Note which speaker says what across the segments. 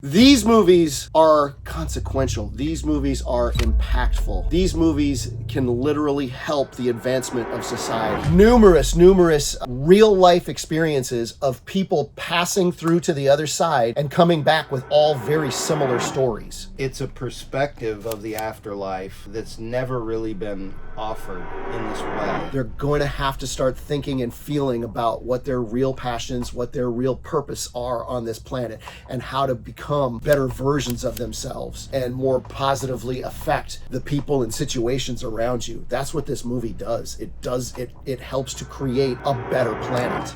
Speaker 1: These movies are consequential. These movies are impactful. These movies can literally help the advancement of society. Numerous real life experiences of people passing through to the other side and coming back with all very similar stories.
Speaker 2: It's a perspective of the afterlife that's never really been offered in this way.
Speaker 1: They're going to have to start thinking and feeling about what their real passions, what their real purpose are on this planet, and how to become better versions of themselves and more positively affect the people and situations around you. That's what this movie does. It helps to create a better planet.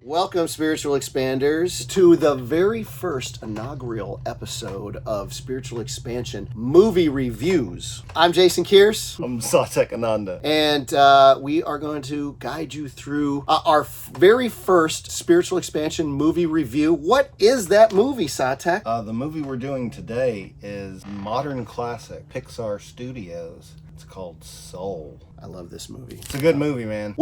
Speaker 1: Welcome, Spiritual Expanders, to the very first inaugural episode of Spiritual Expansion Movie Reviews. I'm Jason Kearse.
Speaker 2: I'm Satek Ananda.
Speaker 1: And we are going to guide you through our very first Spiritual Expansion movie review. What is that movie, Satek?
Speaker 2: The movie we're doing today is modern classic, Pixar Studios. It's called Soul.
Speaker 1: I love this movie.
Speaker 2: It's a good movie, man.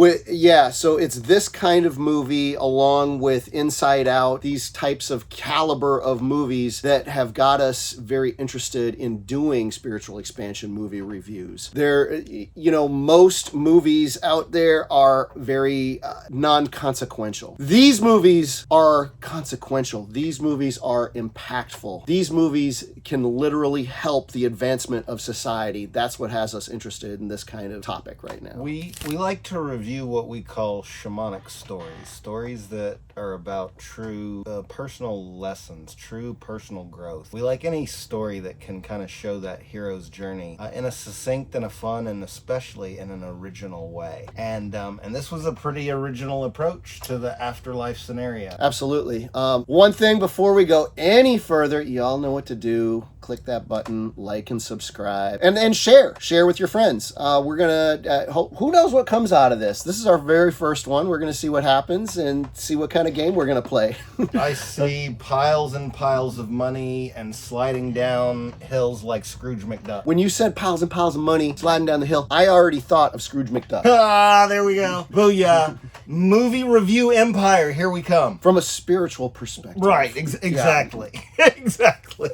Speaker 1: So it's this kind of movie along with Inside Out, these types of caliber of movies that have got us very interested in doing Spiritual Expansion movie reviews. Most movies out there are very non-consequential. These movies are consequential. These movies are impactful. These movies can literally help the advancement of society. That's what has us interested in this kind of topic right now.
Speaker 2: We like to review what we call shamanic stories that are about true personal lessons, true personal growth. We like any story that can kind of show that hero's journey in a succinct and a fun and especially in an original way. And this was a pretty original approach to the afterlife scenario.
Speaker 1: Absolutely. One thing before we go any further, you all know what to do. Click that button, like and subscribe, and share with your friends. We're gonna who knows what comes out of this. This is our very first one. We're gonna see what happens and see what kind of game we're gonna play.
Speaker 2: I see piles and piles of money and sliding down hills like Scrooge McDuck.
Speaker 1: When you said piles and piles of money sliding down the hill, I already thought of Scrooge McDuck.
Speaker 2: There we go. Booyah. Movie review empire, here we come.
Speaker 1: From a spiritual perspective.
Speaker 2: Right, exactly. Exactly.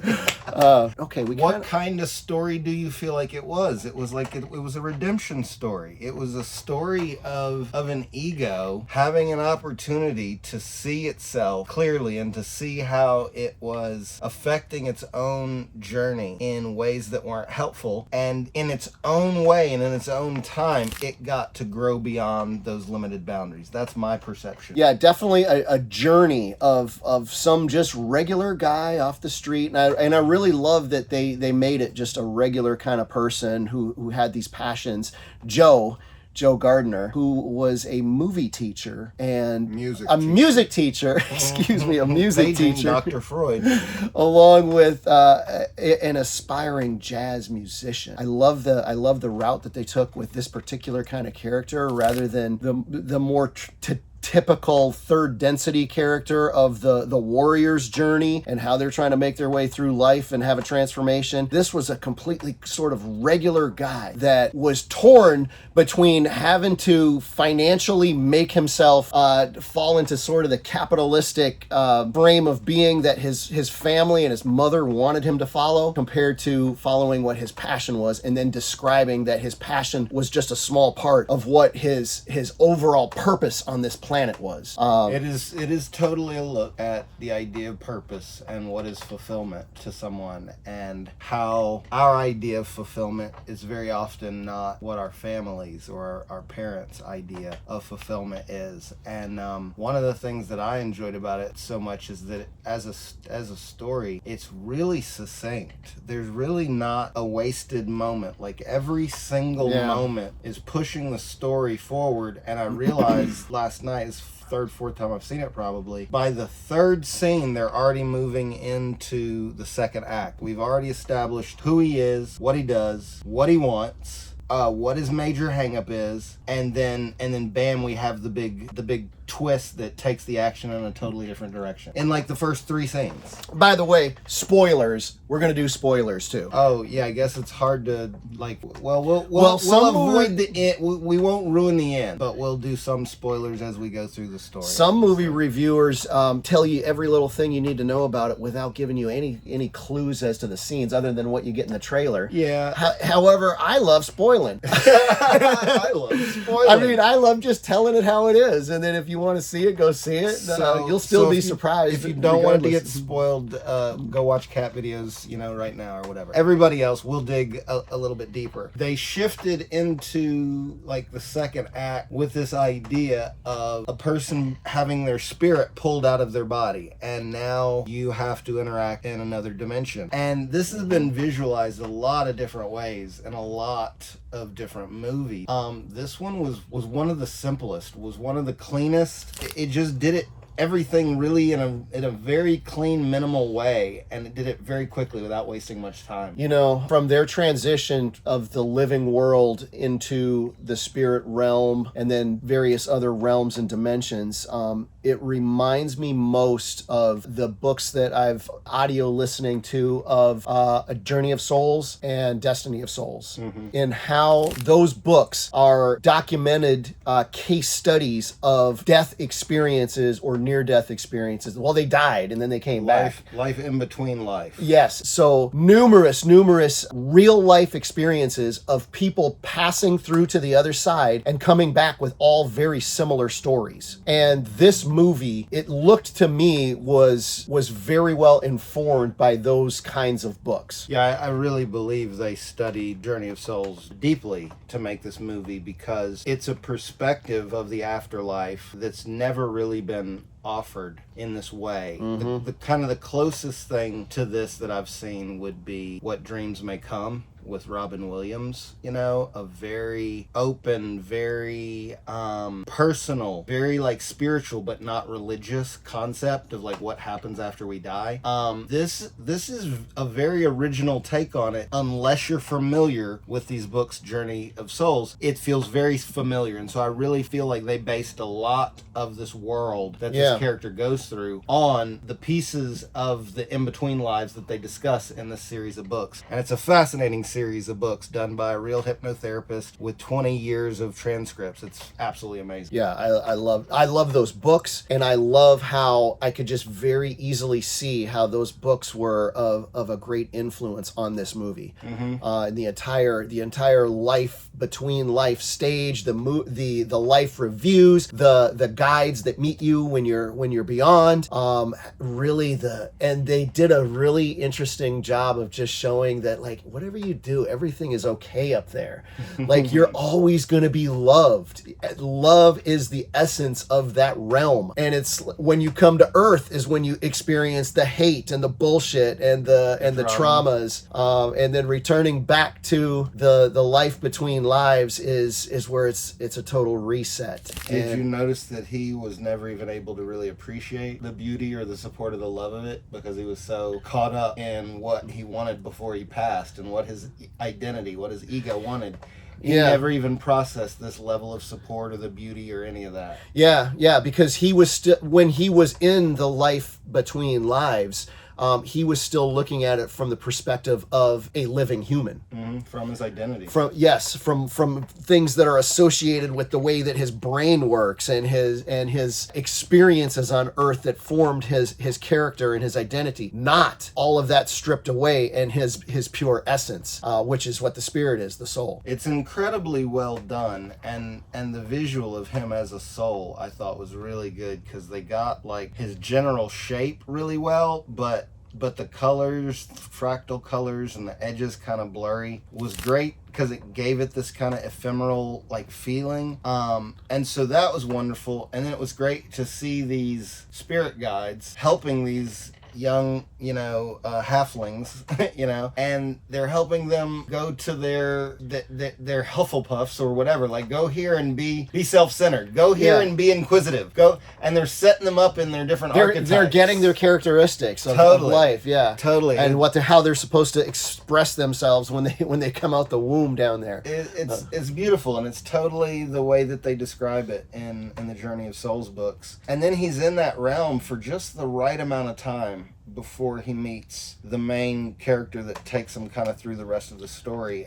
Speaker 1: Okay,
Speaker 2: What kind of story do you feel like it was? It was like it was a redemption story. It was a story of an ego having an opportunity to see itself clearly and to see how it was affecting its own journey in ways that weren't helpful. And in its own way and in its own time, it got to grow beyond those limited boundaries. That's my perception.
Speaker 1: Yeah, definitely a journey of some just regular guy off the street. And I really love that they made it just a regular kind of person who had these passions. Joe Gardner, who was a movie teacher and music teacher, excuse me, a music teacher,
Speaker 2: Dr. Freud,
Speaker 1: along with an aspiring jazz musician. I love the route that they took with this particular kind of character rather than the more typical third density character of the warrior's journey and how they're trying to make their way through life and have a transformation. This was a completely sort of regular guy that was torn between having to financially make himself fall into sort of the capitalistic frame of being that his family and his mother wanted him to follow, compared to following what his passion was, and then describing that his passion was just a small part of what his overall purpose on this planet was.
Speaker 2: It is totally a look at the idea of purpose and what is fulfillment to someone, and how our idea of fulfillment is very often not what our families or our parents' idea of fulfillment is. And one of the things that I enjoyed about it so much is that as a story, it's really succinct. There's really not a wasted moment. Like every single moment is pushing the story forward. And I realized last night, is third, fourth time I've seen it probably, by the third scene, they're already moving into the second act. We've already established who he is, what he does, what he wants, what his major hangup is, and then bam, we have the big twist that takes the action in a totally different direction in like the first 3 scenes.
Speaker 1: By the way, spoilers. We're gonna do spoilers too.
Speaker 2: Oh yeah, I guess it's hard to like. Well,
Speaker 1: Well,
Speaker 2: we'll
Speaker 1: some
Speaker 2: avoid the end. We won't ruin the end, but we'll do some spoilers as we go through the story.
Speaker 1: Some movie reviewers tell you every little thing you need to know about it without giving you any clues as to the scenes other than what you get in the trailer.
Speaker 2: Yeah.
Speaker 1: However, I love spoiling.
Speaker 2: I love spoiling.
Speaker 1: I mean, I love just telling it how it is, and then if you want to see it, go see it. You'll still be surprised.
Speaker 2: If you don't want to get
Speaker 1: regardless.
Speaker 2: spoiled, go watch cat videos, right now or whatever. Everybody else will dig a little bit deeper. They shifted into like the second act with this idea of a person having their spirit pulled out of their body, and now you have to interact in another dimension. And this has been visualized a lot of different ways in a lot of different movies. This one was one of the simplest, was one of the cleanest. It just did it everything really in a very clean, minimal way, and it did it very quickly without wasting much time.
Speaker 1: From their transition of the living world into the spirit realm and then various other realms and dimensions, it reminds me most of the books that I've audio listening to of A Journey of Souls and Destiny of Souls, in how those books are documented case studies of death experiences or near-death experiences. Well, they died and then they came back.
Speaker 2: Life in between life.
Speaker 1: Yes. So numerous real life experiences of people passing through to the other side and coming back with all very similar stories. And this movie, it looked to me was very well informed by those kinds of books.
Speaker 2: Yeah, I really believe they studied Journey of Souls deeply to make this movie, because it's a perspective of the afterlife that's never really been offered in this way. The kind of the closest thing to this that I've seen would be What Dreams May Come with Robin Williams. A very open, very personal, very like spiritual but not religious concept of like what happens after we die. This is a very original take on it. Unless you're familiar with these books, Journey of Souls, it feels very familiar, and so I really feel like they based a lot of this world that this character goes through on the pieces of the in-between lives that they discuss in this series of books. And it's a fascinating series of books done by a real hypnotherapist with 20 years of transcripts. It's absolutely amazing.
Speaker 1: Yeah, I love those books, and I love how I could just very easily see how those books were of a great influence on this movie. The entire life between life stage, the life reviews, the guides that meet you when you're beyond. And they did a really interesting job of just showing that like whatever you do, everything is okay up there. Like you're always going to be loved. Love is the essence of that realm. And it's when you come to Earth is when you experience the hate and the bullshit and the traumas. And then returning back to the life between lives is where it's a total reset.
Speaker 2: Did you notice that he was never even able to really appreciate the beauty or the support of the love of it, because he was so caught up in what he wanted before he passed and what his identity, what his ego wanted? He never even processed this level of support or the beauty or any of that.
Speaker 1: Yeah, because he was when he was in the life between lives, he was still looking at it from the perspective of a living human.
Speaker 2: From his identity.
Speaker 1: From things that are associated with the way that his brain works and his experiences on Earth that formed his character and his identity. Not all of that stripped away and his pure essence, which is what the spirit is, the soul.
Speaker 2: It's incredibly well done, and the visual of him as a soul I thought was really good, because they got like his general shape really well, but the colors, fractal colors, and the edges kind of blurry was great because it gave it this kind of ephemeral like feeling. And so that was wonderful. And then it was great to see these spirit guides helping these young, halflings, and they're helping them go to their Hufflepuffs or whatever. Like, go here and be self-centered. Go here and be inquisitive. Go, and they're setting them up in their different archetypes.
Speaker 1: They're getting their characteristics of life, yeah,
Speaker 2: totally,
Speaker 1: and how they're supposed to express themselves when they come out the womb down there.
Speaker 2: It's beautiful, and it's totally the way that they describe it in the Journey of Souls books. And then he's in that realm for just the right amount of time before he meets the main character that takes him kind of through the rest of the story.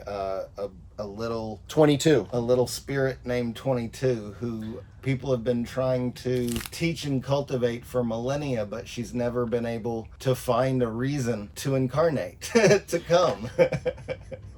Speaker 2: A little
Speaker 1: 22,
Speaker 2: a little spirit named 22, who people have been trying to teach and cultivate for millennia, but she's never been able to find a reason to incarnate, to come.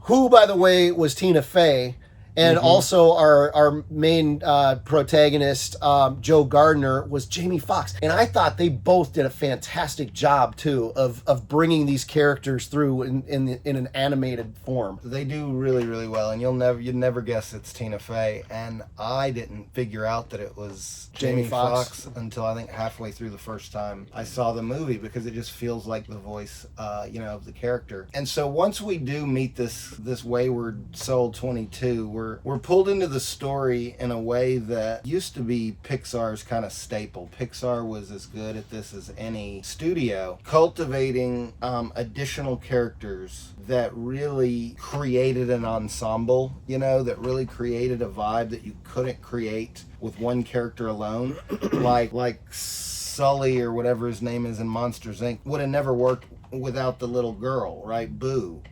Speaker 1: Who, by the way, was Tina Fey. And also our main protagonist, Joe Gardner, was Jamie Foxx. And I thought they both did a fantastic job, too, of bringing these characters through in an animated form.
Speaker 2: They do really, really well. And you'd never guess it's Tina Fey. And I didn't figure out that it was Jamie Foxx until I think halfway through the first time I saw the movie, because it just feels like the voice, of the character. And so once we do meet this wayward soul 22, we're pulled into the story in a way that used to be Pixar's kind of staple. Pixar was as good at this as any studio, cultivating additional characters that really created an ensemble, that really created a vibe that you couldn't create with one character alone. like Sully, or whatever his name is in Monsters, Inc. would have never worked without the little girl, right? Boo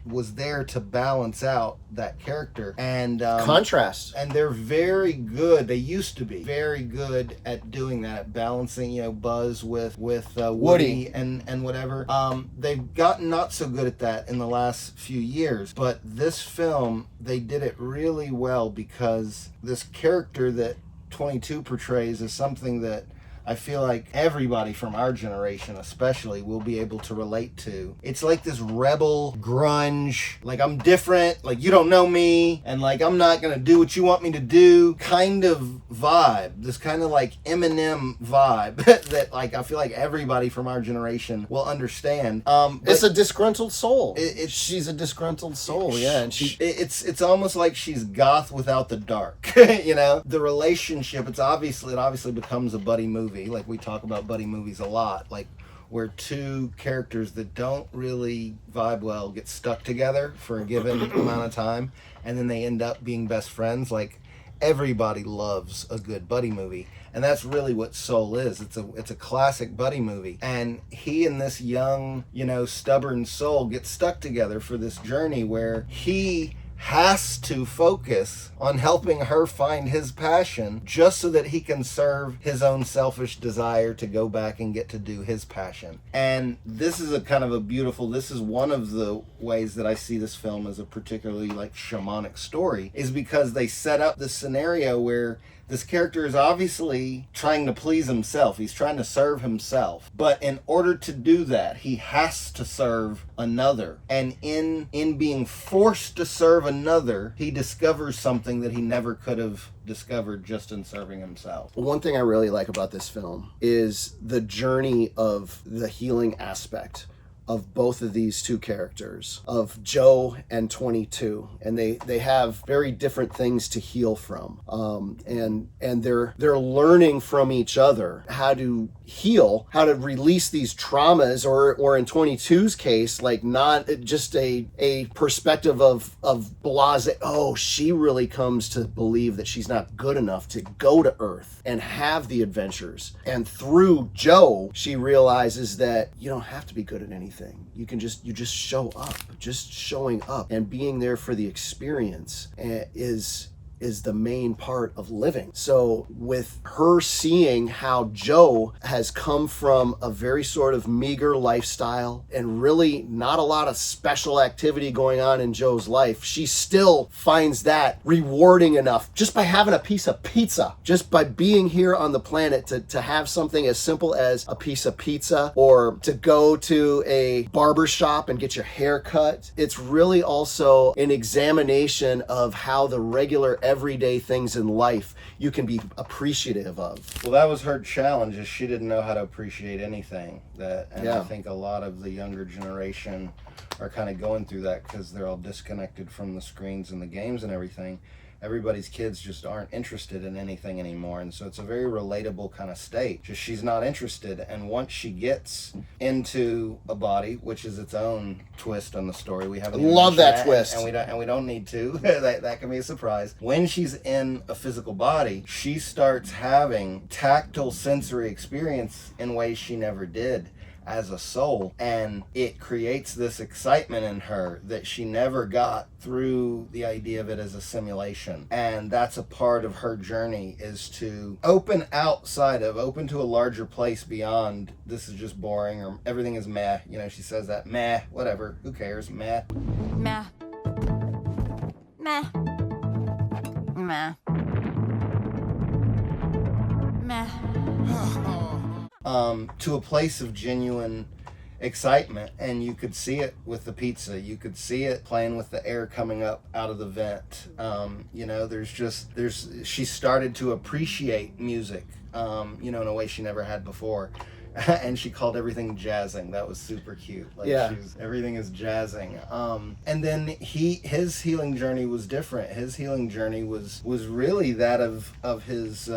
Speaker 2: was there to balance out that character and
Speaker 1: contrast.
Speaker 2: And they're very good. They used to be very good at doing that, balancing, Buzz with Woody and whatever. They've gotten not so good at that in the last few years, but this film, they did it really well, because this character that 22 portrays is something that I feel like everybody from our generation especially will be able to relate to. It's like this rebel grunge, like I'm different, like you don't know me, and like I'm not gonna do what you want me to do kind of vibe. This kind of like Eminem vibe that like I feel like everybody from our generation will understand.
Speaker 1: It's a disgruntled soul. She's a disgruntled soul, yeah, and
Speaker 2: it's almost like she's goth without the dark. The relationship. It obviously becomes a buddy movie. Like we talk about buddy movies a lot, like where two characters that don't really vibe well get stuck together for a given amount of time, and then they end up being best friends. Like everybody loves a good buddy movie, and that's really what Soul is. It's a classic buddy movie, and he and this young, stubborn soul get stuck together for this journey where he has to focus on helping her find his passion, just so that he can serve his own selfish desire to go back and get to do his passion. And this is this is one of the ways that I see this film as a particularly like shamanic story, is because they set up this scenario where this character is obviously trying to please himself. He's trying to serve himself. But in order to do that, he has to serve another. And in being forced to serve another, he discovers something that he never could have discovered just in serving himself.
Speaker 1: One thing I really like about this film is the journey of the healing aspect of both of these two characters, of Joe and 22, and they have very different things to heal from, and they're learning from each other how to heal, how to release these traumas, or in 22's case, like not just a perspective of blase. Oh, she really comes to believe that she's not good enough to go to Earth and have the adventures, and through Joe she realizes that you don't have to be good at anything. You just show up. Just showing up and being there for the experience is the main part of living. So with her seeing how Joe has come from a very sort of meager lifestyle and really not a lot of special activity going on in Joe's life, she still finds that rewarding enough just by having a piece of pizza, just by being here on the planet to have something as simple as a piece of pizza, or to go to a barber shop and get your hair cut. It's really also an examination of how the regular everyday things in life you can be appreciative of.
Speaker 2: Well, that was her challenge, is she didn't know how to appreciate anything. And
Speaker 1: Yeah.
Speaker 2: I think a lot of the younger generation are kind of going through that because they're all disconnected from the screens and the games and everything. Everybody's kids just aren't interested in anything anymore, and so it's a very relatable kind of state. Just she's not interested, and once she gets into a body, which is its own twist on the story, we haven't even
Speaker 1: Love
Speaker 2: mentioned
Speaker 1: that twist.
Speaker 2: and we don't need to. that can be a surprise. When she's in a physical body, she starts having tactile sensory experience in ways she never did as a soul, and it creates this excitement in her that she never got through the idea of it as a simulation. And that's a part of her journey, is to open to a larger place beyond this is just boring or everything is meh. You know, she says that, meh, whatever, who cares, meh.
Speaker 3: Meh. Meh. Meh. Meh.
Speaker 2: To a place of genuine excitement, and you could see it with the pizza. You could see it playing with the air coming up out of the vent. You know, she started to appreciate music, you know, in a way she never had before. And she called everything jazzing. That was super cute. Like,
Speaker 1: yeah,
Speaker 2: everything is jazzing. And then his healing journey was different. His healing journey was really that of his,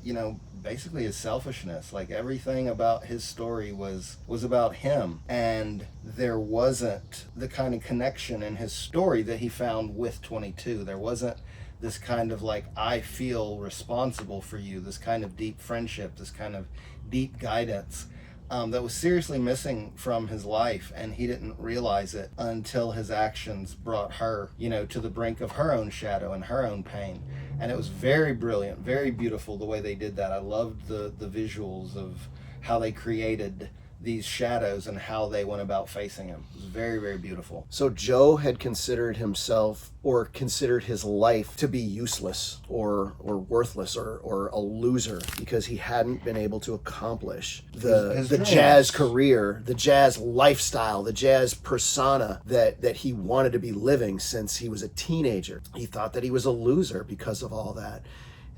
Speaker 2: you know, basically his selfishness. Like, everything about his story was about him, and there wasn't the kind of connection in his story that he found with 22. There wasn't this kind of like, I feel responsible for you, this kind of deep friendship, this kind of deep guidance that was seriously missing from his life, and he didn't realize it until his actions brought her, you know, to the brink of her own shadow and her own pain. And it was very brilliant, very beautiful the way they did that. I loved the visuals of how they created these shadows and how they went about facing him. It was very, very beautiful.
Speaker 1: So Joe had considered himself, or considered his life, to be useless or worthless or a loser because he hadn't been able to accomplish the jazz career, the jazz lifestyle, the jazz persona that he wanted to be living since he was a teenager. He thought that he was a loser because of all that.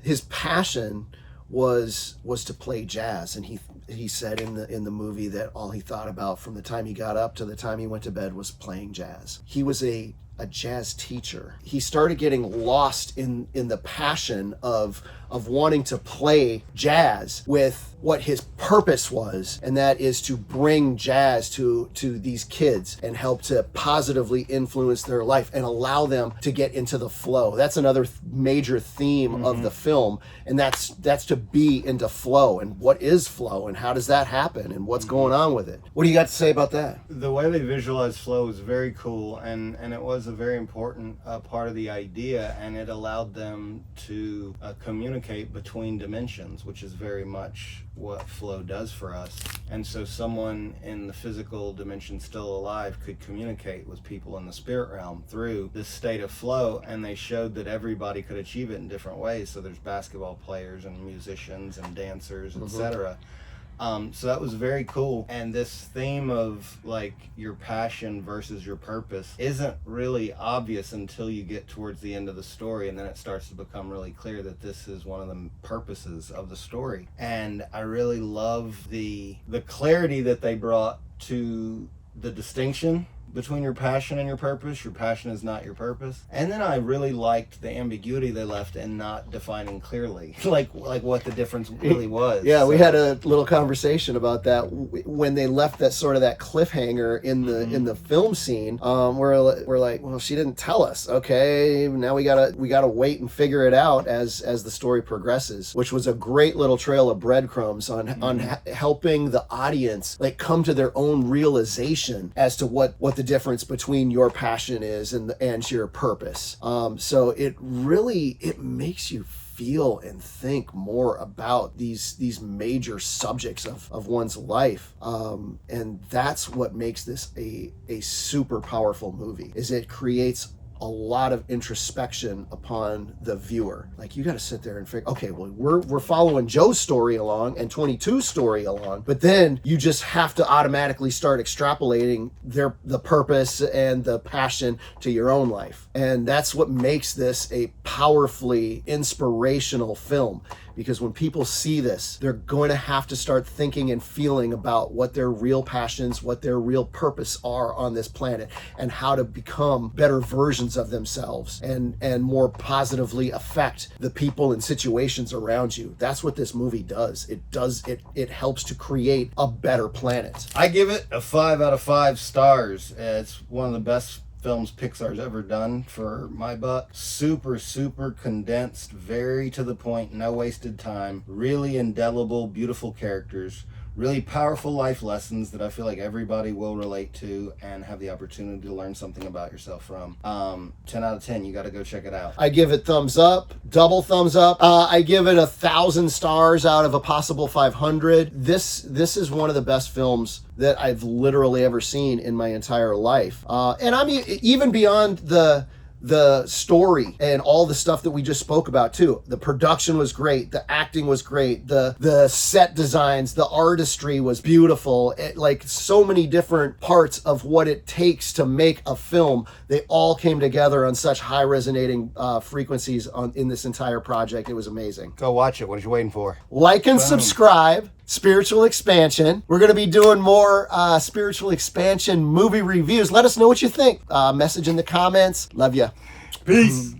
Speaker 1: His passion was to play jazz, and he said in the movie that all he thought about from the time he got up to the time he went to bed was playing jazz. He was a jazz teacher. He started getting lost in the passion of wanting to play jazz with what his purpose was, and that is to bring jazz to these kids and help to positively influence their life and allow them to get into the flow. That's another major theme of the film, and that's to be into flow. And what is flow, and how does that happen, and what's going on with it? What do you got to say about that?
Speaker 2: The way they visualize flow is very cool, and it was a very important part of the idea, and it allowed them to communicate between dimensions, which is very much what flow does for us. And so someone in the physical dimension still alive could communicate with people in the spirit realm through this state of flow, and they showed that everybody could achieve it in different ways. So there's basketball players and musicians and dancers, etc. So that was very cool. And this theme of like your passion versus your purpose isn't really obvious until you get towards the end of the story, and then it starts to become really clear that this is one of the purposes of the story. And I really love the clarity that they brought to the distinction between your passion and your purpose. Your passion is not your purpose. And then I really liked the ambiguity they left in not defining clearly like what the difference really was.
Speaker 1: Yeah, we had a little conversation about that when they left that sort of that cliffhanger in the film scene. We're like, well, she didn't tell us. Okay, now we gotta wait and figure it out as the story progresses, which was a great little trail of breadcrumbs on helping the audience like come to their own realization as to what the difference between your passion is and your purpose. So it makes you feel and think more about these major subjects of one's life. And that's what makes this a super powerful movie, is it creates a lot of introspection upon the viewer. Like, you got to sit there and figure, okay, well, we're following Joe's story along and 22's story along, but then you just have to automatically start extrapolating the purpose and the passion to your own life. And that's what makes this a powerfully inspirational film. Because when people see this, they're going to have to start thinking and feeling about what their real passions, what their real purpose are on this planet, and how to become better versions of themselves and more positively affect the people and situations around you. That's what this movie does. It helps to create a better planet.
Speaker 2: I give it a 5 out of 5 stars. It's one of the best films Pixar's ever done for my buck. Super condensed, very to the point, no wasted time, really indelible, beautiful characters, really powerful life lessons that I feel like everybody will relate to and have the opportunity to learn something about yourself from. 10 out of 10, you got to go check it out.
Speaker 1: I give it thumbs up, double thumbs up. I give it 1,000 stars out of a possible 500. This is one of the best films that I've literally ever seen in my entire life. And I'm even beyond the story and all the stuff that we just spoke about too. The production was great, the acting was great, the set designs, the artistry was beautiful. Like, so many different parts of what it takes to make a film, they all came together on such high resonating frequencies in this entire project. It was amazing.
Speaker 2: Go watch it. What are you waiting for?
Speaker 1: Like and subscribe. Spiritual Expansion. We're going to be doing more Spiritual Expansion movie reviews. Let us know what you think. Message in the comments. Love ya.
Speaker 2: Peace.